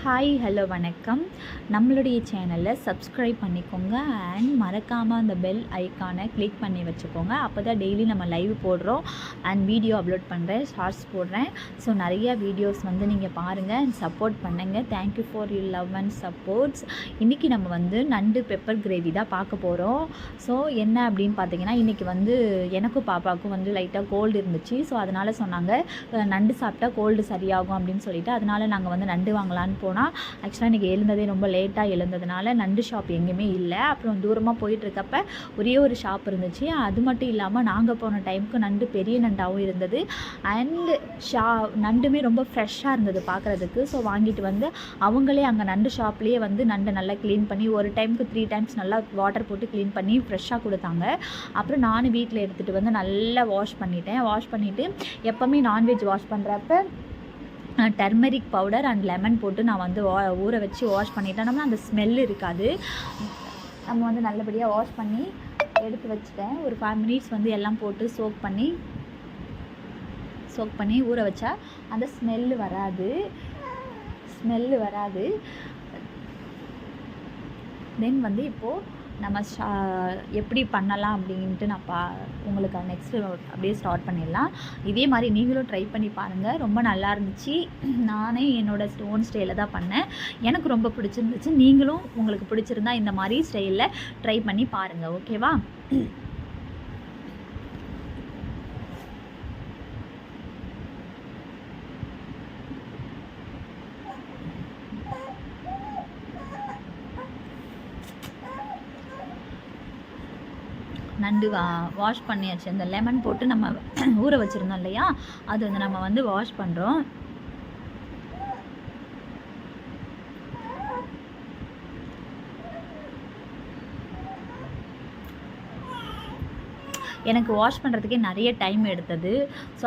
Hi hello வணக்கம். நம்மளுடைய சேனலில் சப்ஸ்கிரைப் பண்ணிக்கோங்க அண்ட் மறக்காமல் அந்த பெல் ஐக்கானை கிளிக் பண்ணி வச்சுக்கோங்க. அப்போ தான் டெய்லி நம்ம லைவ் போடுறோம் அண்ட் வீடியோ அப்லோட் பண்ணுறேன், ஷார்ட்ஸ் போடுறேன். ஸோ நிறையா வீடியோஸ் வந்து நீங்கள் பாருங்கள் அண்ட் சப்போர்ட் பண்ணுங்கள். Thank you for your love and supports. இன்றைக்கி நம்ம வந்து நண்டு பெப்பர் கிரேவி தான் பார்க்க போகிறோம். ஸோ என்ன அப்படின்னு பார்த்தீங்கன்னா, இன்றைக்கி வந்து எனக்கும் பாப்பாவுக்கும் வந்து லைட்டாக கோல்டு இருந்துச்சு. ஸோ அதனால் சொன்னாங்க நண்டு சாப்பிட்டா கோல்டு சரியாகும் அப்படின்னு சொல்லிட்டு, அதனால் நாங்கள் வந்து நண்டு வாங்கலான்னு போனால் ஆக்சுவலாக இன்றைக்கி எழுந்ததே ரொம்ப லேட்டாக எழுந்ததுனால நண்டு ஷாப் எங்கேயுமே இல்லை. அப்புறம் தூரமாக போயிட்டுருக்கப்ப ஒரே ஒரு ஷாப் இருந்துச்சு. அது மட்டும் இல்லாமல் நாங்கள் போன டைமுக்கு நண்டு பெரிய நண்டாகவும் இருந்தது அண்ட் நண்டுமே ரொம்ப ஃப்ரெஷ்ஷாக இருந்தது பார்க்குறதுக்கு. ஸோ வாங்கிட்டு வந்து அவங்களே அங்கே நண்டு ஷாப்லேயே வந்து நண்டை நல்லா க்ளீன் பண்ணி ஒரு டைமுக்கு 3 டைம்ஸ் நல்லா வாட்டர் போட்டு க்ளீன் பண்ணி ஃப்ரெஷ்ஷாக கொடுத்தாங்க. அப்புறம் நானும் வீட்டில் எடுத்துகிட்டு வந்து நல்லா வாஷ் பண்ணிவிட்டு எப்போவுமே நான்வெஜ் வாஷ் பண்ணுறப்ப டர்மரிக் பவுடர் அண்ட் லெமன் போட்டு நான் வந்து ஊற வச்சு வாஷ் பண்ணிட்டேன். அந்த ஸ்மெல் இருக்காது. நம்ம வந்து நல்லபடியாக வாஷ் பண்ணி எடுத்து வச்சுட்டேன். ஒரு 5 மினிட்ஸ் வந்து எல்லாம் போட்டு சோக் பண்ணி ஊற வச்சா அந்த ஸ்மெல்லு வராது. தென் வந்து இப்போது நம்ம எப்படி பண்ணலாம் அப்படின்ட்டு நான் உங்களுக்கு நெக்ஸ்ட்டு அப்படியே ஸ்டார்ட் பண்ணிடலாம். இதே மாதிரி நீங்களும் ட்ரை பண்ணி பாருங்கள். ரொம்ப நல்லா இருந்துச்சு. நானே என்னோடய ஸ்டோன் ஸ்டைலில் தான் பண்ணேன். எனக்கு ரொம்ப பிடிச்சிருந்துச்சு. நீங்களும் உங்களுக்கு பிடிச்சிருந்தா இந்த மாதிரி ஸ்டைலில் ட்ரை பண்ணி பாருங்கள். ஓகேவா? நண்டு வாஷ் பண்ணியாச்சு. அந்த லெமன் போட்டு நம்ம ஊற வச்சுருந்தோம் இல்லையா, அது வந்து நம்ம வந்து வாஷ் பண்ணுறோம். எனக்கு வாஷ் பண்ணுறதுக்கே நிறைய டைம் எடுத்தது. ஸோ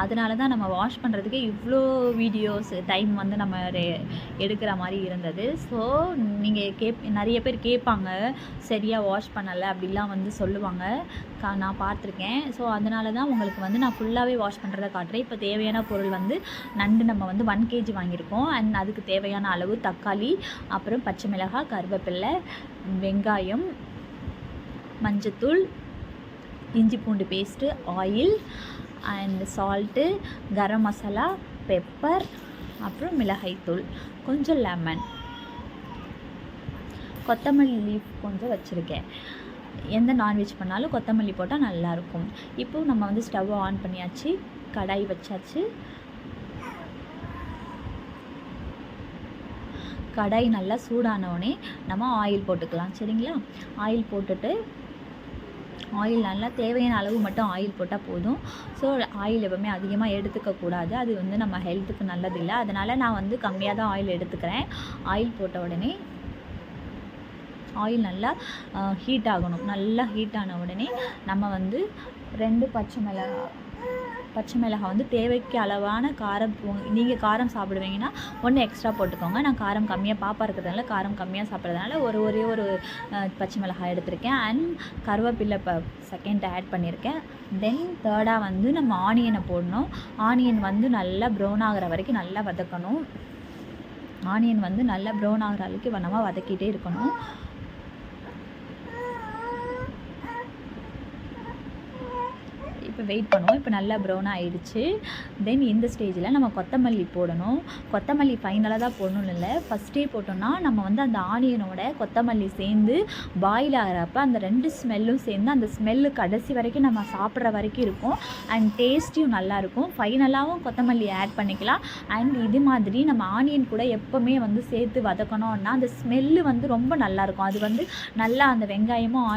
அதனால தான் நம்ம வாஷ் பண்ணுறதுக்கே இவ்வளோ வீடியோஸ் டைம் வந்து நம்ம எடுக்கிற மாதிரி இருந்தது. ஸோ நீங்கள் நிறைய பேர் கேட்பாங்க, சரியாக வாஷ் பண்ணலை அப்படிலாம் வந்து சொல்லுவாங்க. நான் பார்த்துருக்கேன். ஸோ அதனால தான் உங்களுக்கு வந்து நான் ஃபுல்லாகவே வாஷ் பண்ணுறதை காட்டுறேன். இப்போ தேவையான பொருள் வந்து நண்டு நம்ம வந்து 1 kg வாங்கியிருக்கோம் அண்ட் அதுக்கு தேவையான அளவு தக்காளி, அப்புறம் பச்சை மிளகாய், கருவேப்பிலை, வெங்காயம், மஞ்சத்தூள், இஞ்சி பூண்டு paste, oil and salt, garam masala, pepper, அப்புறம் மிளகாய்த்தூள், கொஞ்சம் லெமன், கொத்தமல்லி லீஃப் கொஞ்சம் வச்சுருக்கேன். எந்த நான்வெஜ் பண்ணாலும் கொத்தமல்லி போட்டால் நல்லாயிருக்கும். இப்போது நம்ம வந்து ஸ்டவ் ஆன் பண்ணியாச்சு, கடாய் வச்சாச்சு. கடாய் நல்லா சூடானோடனே நம்ம ஆயில் போட்டுக்கலாம். சரிங்களா? ஆயில் போட்டுட்டு ஆயில் நல்லா தேவையான அளவு மட்டும் ஆயில் போட்டால் போதும். ஸோ ஆயில் எப்பவுமே அதிகமாக எடுத்துக்கக்கூடாது. அது வந்து நம்ம ஹெல்த்துக்கு நல்லதில்லை. அதனால் நான் வந்து கம்மியாக தான் ஆயில் எடுத்துக்கிறேன். ஆயில் போட்ட உடனே ஆயில் நல்லா ஹீட் ஆகணும். நல்லா ஹீட் ஆன உடனே நம்ம வந்து 2 பச்சை மிளகாய் வந்து தேவைக்கு அளவான காரம், நீங்கள் காரம் சாப்பிடுவீங்கன்னா 1 எக்ஸ்ட்ரா போட்டுக்கோங்க. நான் காரம் கம்மியாக பாப்பா இருக்கிறதுனால காரம் கம்மியாக சாப்பிட்றதுனால ஒரே ஒரு பச்சை மிளகாய் எடுத்திருக்கேன் அண்ட் கருவேப்பிலை செகண்ட் ஆட் பண்ணியிருக்கேன். தென் தேர்டாக வந்து நம்ம ஆனியனை போடணும். ஆனியன் வந்து நல்லா ப்ரௌன் ஆகிற வரைக்கும் நல்லா வதக்கணும். ஆனியன் வந்து நல்லா ப்ரௌன் ஆகிற அளவுக்கு நம்ம வதக்கிட்டே இருக்கணும். இப்போ வெயிட் பண்ணுவோம். இப்போ நல்லா ப்ரௌன் ஆகிடுச்சு. தென் இந்த ஸ்டேஜில் நம்ம கொத்தமல்லி போடணும். கொத்தமல்லி ஃபைனலாக தான் போடணும்னு இல்லை, ஃபஸ்ட்டே போட்டோம்னா நம்ம வந்து அந்த ஆனியனோட கொத்தமல்லி சேர்ந்து பாயில் ஆகிறப்ப அந்த 2 ஸ்மெல்லும் சேர்ந்து அந்த ஸ்மெல்லு கடைசி வரைக்கும் நம்ம சாப்பிட்ற வரைக்கும் இருக்கும் அண்ட் டேஸ்ட்டும் நல்லாயிருக்கும். ஃபைனலாகவும் கொத்தமல்லி ஆட் பண்ணிக்கலாம். அண்ட் இது மாதிரி நம்ம ஆனியன் கூட எப்போவுமே வந்து சேர்த்து வதக்கணும்னா அந்த ஸ்மெல்லு வந்து ரொம்ப நல்லாயிருக்கும். அது வந்து நல்லா அந்த வெங்காயமும்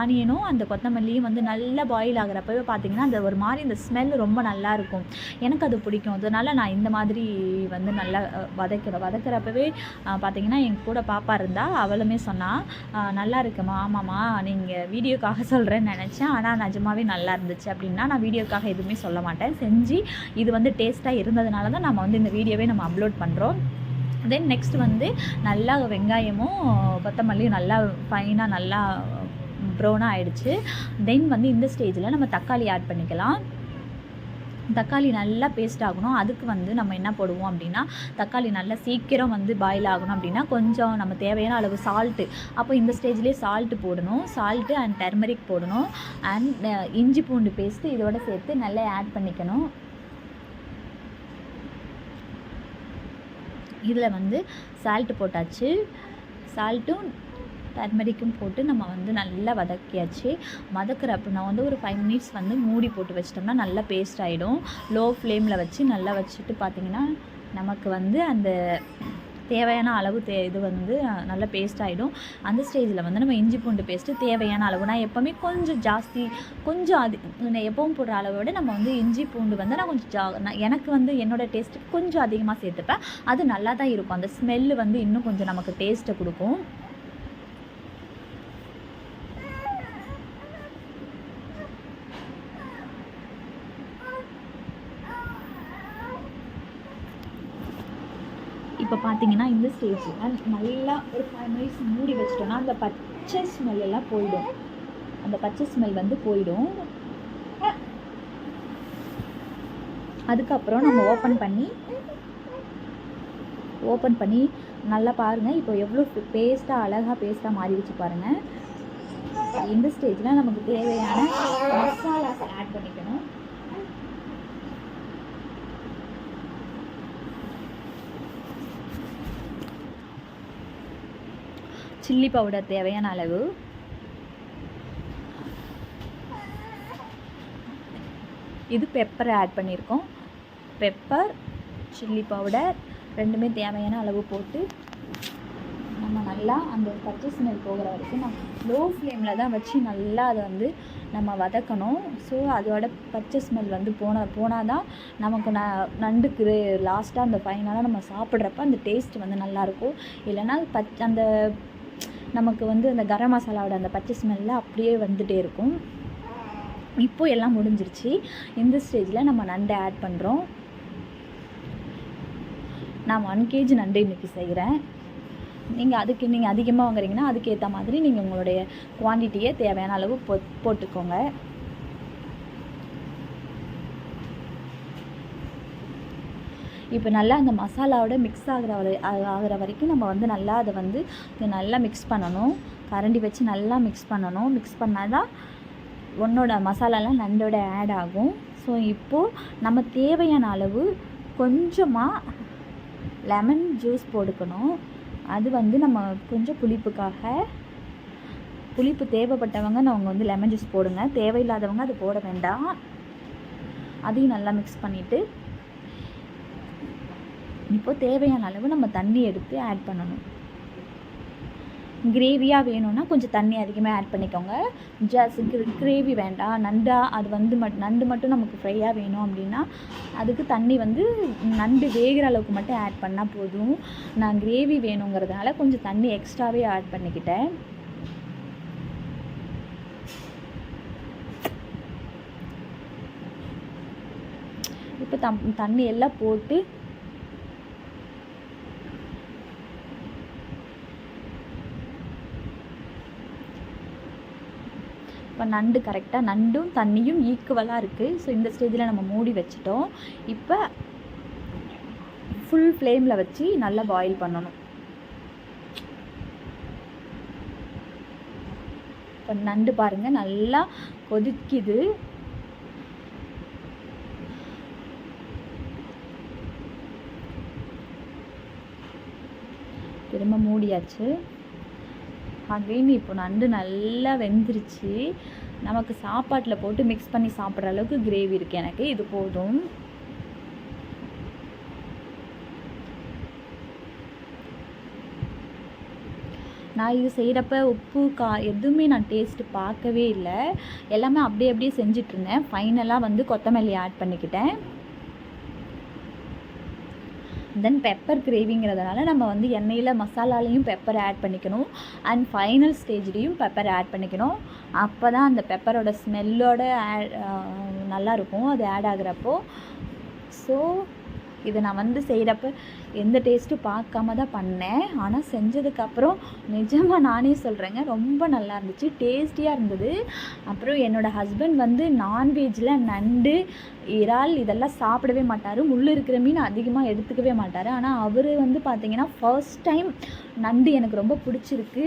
ஆனியனும் அந்த கொத்தமல்லியும் வந்து நல்லா பாயில் ஆகிறப்ப பார்த்தீங்கன்னா அந்த ஒரு மாதிரி இந்த ஸ்மெல் ரொம்ப நல்லாயிருக்கும். எனக்கு அது பிடிக்கும். அதனால் நான் இந்த மாதிரி வந்து நல்லா வதக்கிறப்பவே பார்த்தீங்கன்னா என் கூட பாப்பா இருந்தால் அவளுமே சொன்னால், நல்லா இருக்குமா? ஆமாம்மா, நீங்கள் வீடியோக்காக சொல்கிறேன்னு நினச்சேன், ஆனால் நிஜமாவே நல்லா இருந்துச்சு அப்படின்னா நான் வீடியோக்காக எதுவுமே சொல்ல மாட்டேன். செஞ்சு இது வந்து டேஸ்ட்டாக இருந்ததுனால தான் நம்ம வந்து இந்த வீடியோவே நம்ம அப்லோட் பண்ணுறோம். தென் நெக்ஸ்ட் வந்து நல்லா வெங்காயமும் கொத்தமல்லியும் நல்லா ஃபைனாக நல்லா ப்ரௌனாக ஆகிடுச்சு. தென் வந்து இந்த ஸ்டேஜில் நம்ம தக்காளி ஆட் பண்ணிக்கலாம். தக்காளி நல்லா பேஸ்ட் ஆகணும். அதுக்கு வந்து நம்ம என்ன போடுவோம் அப்படின்னா, தக்காளி நல்லா சீக்கிரம் வந்து பாயில் ஆகணும் அப்படின்னா கொஞ்சம் நம்ம தேவையான அளவு சால்ட்டு, அப்போ இந்த ஸ்டேஜ்லேயே சால்ட்டு போடணும். சால்ட்டு அண்ட் டர்மரிக் போடணும். அண்ட் இஞ்சி பூண்டு பேஸ்ட்டு இதோட சேர்த்து நல்லா ஆட் பண்ணிக்கணும். இதில் வந்து சால்ட்டு போட்டாச்சு. சால்ட்டும் டர்மரிக்கும் போட்டு நம்ம வந்து நல்லா வதக்கியாச்சு. வதக்குறப்ப நான் வந்து ஒரு 5 மினிட்ஸ் வந்து மூடி போட்டு வச்சிட்டோம்னா நல்லா பேஸ்ட் ஆகிடும். லோ ஃப்ளேமில் வச்சு நல்லா வச்சுட்டு பார்த்திங்கன்னா நமக்கு வந்து அந்த தேவையான அளவு இது வந்து நல்லா பேஸ்ட் ஆகிடும். அந்த ஸ்டேஜில் வந்து நம்ம இஞ்சி பூண்டு பேஸ்ட்டு தேவையான அளவு, நான் எப்போவுமே கொஞ்சம் ஜாஸ்தி கொஞ்சம் எப்பவும் போடுற அளவை விட நம்ம வந்து இஞ்சி பூண்டு வந்து நான் கொஞ்சம் எனக்கு வந்து என்னோடய டேஸ்ட்டுக்கு கொஞ்சம் அதிகமாக சேர்த்துப்பேன். அது நல்லா தான் இருக்கும். அந்த ஸ்மெல்லு வந்து இன்னும் கொஞ்சம் நமக்கு டேஸ்ட்டை கொடுக்கும். இப்போ பார்த்தீங்கன்னா இந்த ஸ்டேஜில் நல்லா ஒரு 5 மினிட்ஸ் மூடி வச்சிட்டோன்னா அந்த பச்சை ஸ்மெல் எல்லாம் போயிடும். அந்த பச்சை ஸ்மெல் வந்து போயிடும். அதுக்கப்புறம் நம்ம ஓப்பன் பண்ணி நல்லா பாருங்கள். இப்போ எவ்வளோ அழகாக பேஸ்ட்டாக மாறிடுச்சு பாருங்கள். இந்த ஸ்டேஜில் நமக்கு தேவையான மசாலாஸ் ஆட் பண்ணிக்கணும். சில்லி பவுடர் தேவையான அளவு, இது பெப்பர் ஆட் பண்ணியிருக்கோம். பெப்பர், சில்லி பவுடர் ரெண்டுமே தேவையான அளவு போட்டு நம்ம நல்லா அந்த பச்சை ஸ்மெல் போகிற வரைக்கும் நம்ம லோ ஃப்ளேமில் தான் வச்சு நல்லா அதை வந்து நம்ம வதக்கணும். ஸோ அதோட பச்சை ஸ்மெல் வந்து போனால் தான் நமக்கு நண்டுக்கு லாஸ்ட்டாக அந்த ஃபைனலாக நம்ம சாப்பிட்றப்ப அந்த டேஸ்ட் வந்து நல்லாயிருக்கும். இல்லைன்னா அந்த நமக்கு வந்து அந்த கரம் மசாலாவோட அந்த பச்சை ஸ்மெல்லில் அப்படியே வந்துகிட்டே இருக்கும். இப்போது எல்லாம் முடிஞ்சிருச்சு. இந்த ஸ்டேஜில் நம்ம நண்டை ஆட் பண்ணுறோம். நான் 1 kg நண்டு இன்றைக்கி செய்கிறேன். நீங்கள் அதிகமாக வாங்குறீங்கன்னா அதுக்கேற்ற மாதிரி நீங்கள் உங்களுடைய குவான்டிட்டியை தேவையான அளவு போட்டுக்கோங்க. இப்போ நல்லா அந்த மசாலாவோட மிக்ஸ் ஆகிற வரைக்கும் நம்ம வந்து நல்லா அதை வந்து நல்லா மிக்ஸ் பண்ணணும். கரண்டி வச்சு நல்லா மிக்ஸ் பண்ணணும். மிக்ஸ் பண்ணால் தான் ஒன்றோட மசாலாலாம் நண்டோட ஆட் ஆகும். ஸோ இப்போது நம்ம தேவையான அளவு கொஞ்சமாக லெமன் ஜூஸ் போட்டுக்கணும். அது வந்து நம்ம கொஞ்சம் புளிப்பு தேவைப்பட்டவங்க அவங்க வந்து லெமன் ஜூஸ் போடுங்க. தேவையில்லாதவங்க அது போட வேண்டாம். அதையும் நல்லா மிக்ஸ் பண்ணிவிட்டு இப்போது தேவையான அளவு நம்ம தண்ணி எடுத்து ஆட் பண்ணணும். கிரேவியாக வேணும்னா கொஞ்சம் தண்ணி அதிகமாக ஆட் பண்ணிக்கோங்க. கிரேவி வேண்டாம், அது வந்து நண்டு மட்டும் நமக்கு ஃப்ரையாக வேணும் அப்படின்னா அதுக்கு தண்ணி வந்து நண்டு வேகிற அளவுக்கு மட்டும் ஆட் பண்ணால் போதும். நான் கிரேவி வேணுங்கிறதுனால கொஞ்சம் தண்ணி எக்ஸ்ட்ராவே ஆட் பண்ணிக்கிட்டேன். இப்போ தண்ணி எல்லாம் போட்டு இப்போ நண்டு கரெக்டாக நண்டும் தண்ணியும் ஈக்குவலாக இருக்குது. ஸோ இந்த ஸ்டேஜில் நம்ம மூடி வச்சிட்டோம். இப்போ ஃபுல் ஃப்ளேமில் வச்சு நல்லா பாயில் பண்ணணும். இப்போ நண்டு பாருங்கள் நல்லா கொதிக்குது. திரும்ப மூடியாச்சு. அகைன் இப்போ நண்டு நல்லா வெந்துருச்சு. நமக்கு சாப்பாட்டில் போட்டு மிக்ஸ் பண்ணி சாப்பிட்ற அளவுக்கு கிரேவி இருக்குது. எனக்கு இது போதும். நான் இது செய்கிறப்ப உப்பு எதுவுமே நான் டேஸ்ட்டு பார்க்கவே இல்லை. எல்லாமே அப்படியே செஞ்சிட்ருந்தேன். ஃபைனலாக வந்து கொத்தமல்லி ஆட் பண்ணிக்கிட்டேன். தென் பெப்பர் கிரேவிங்கிறதுனால நம்ம வந்து எண்ணெயில் மசாலாலையும் பெப்பர் ஆட் பண்ணிக்கணும். அண்ட் ஃபைனல் ஸ்டேஜ்லேயும் பெப்பர் ஆட் பண்ணிக்கணும். அப்போ தான் அந்த பெப்பரோட ஸ்மெல்லோட நல்லாயிருக்கும் அது ஆட் ஆகுறப்போ. ஸோ இதை நான் வந்து செய்கிறப்ப எந்த டேஸ்ட்டும் பார்க்காம தான் பண்ணேன். ஆனால் செஞ்சதுக்கப்புறம் நிஜமாக நானே சொல்கிறேங்க, ரொம்ப நல்லா இருந்துச்சு, டேஸ்டியாக இருந்தது. அப்புறம் என்னோடய ஹஸ்பண்ட் வந்து நான்வெஜ்ஜில் நண்டு, இறால் இதெல்லாம் சாப்பிடவே மாட்டார், முள் இருக்கிற மீன் அதிகமாக எடுத்துக்கவே மாட்டார். ஆனால் அவர் வந்து பார்த்திங்கன்னா ஃபர்ஸ்ட் டைம் நண்டு எனக்கு ரொம்ப பிடிச்சிருக்கு,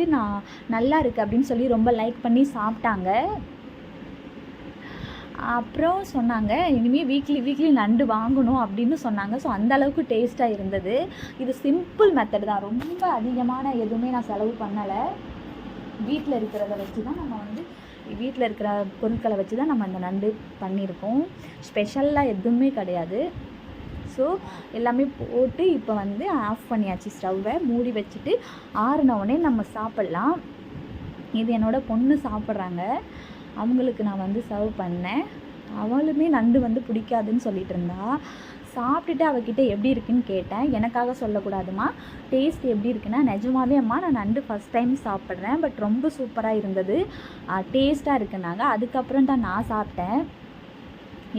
நல்லா இருக்குது அப்படின்னு சொல்லி ரொம்ப லைக் பண்ணி சாப்பிட்டாங்க. அப்புறம் சொன்னாங்க, இனிமேல் வீக்லி நண்டு வாங்கணும் அப்படின்னு சொன்னாங்க. ஸோ அந்தளவுக்கு டேஸ்ட்டாக இருந்தது. இது சிம்பிள் மெத்தட் தான், ரொம்ப அதிகமான எதுவுமே நான் செலவு பண்ணலை. வீட்டில் இருக்கிறத வச்சு தான் நம்ம வந்து வீட்டில் இருக்கிற பொருட்களை வச்சு தான் நம்ம இந்த நண்டு பண்ணியிருக்கோம். ஸ்பெஷலாக எதுவுமே கிடையாது. ஸோ எல்லாமே போட்டு இப்போ வந்து ஆஃப் பண்ணியாச்சு, ஸ்டவ்வை மூடி வச்சுட்டு ஆறுனவுடனே நம்ம சாப்பிட்லாம். இது என்னோடய பொண்ணு சாப்பிட்றாங்க, அவங்களுக்கு நான் வந்து சர்வ் பண்ணேன். அவளுமே நண்டு வந்து பிடிக்காதுன்னு சொல்லிட்டு இருந்தா. சாப்பிட்டுட்டு அவகிட்ட எப்படி இருக்குன்னு கேட்டேன். எனக்காக சொல்லக்கூடாதுமா, டேஸ்ட் எப்படி இருக்குன்னா, நிஜமாவே அம்மா நான் நண்டு ஃபஸ்ட் டைம் சாப்பிட்றேன், பட் ரொம்ப சூப்பராக இருந்தது, டேஸ்ட்டாக இருக்குன்னாங்க. அதுக்கப்புறம் தான் நான் சாப்பிட்டேன்.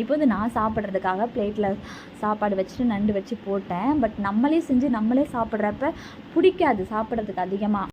இப்போது நான் சாப்பிட்றதுக்காக பிளேட்டில் சாப்பாடு வச்சுட்டு நண்டு வச்சு போட்டேன். பட் நம்மளே செஞ்சு நம்மளே சாப்பிட்றப்ப பிடிக்காது சாப்பிட்றதுக்கு அதிகமாக.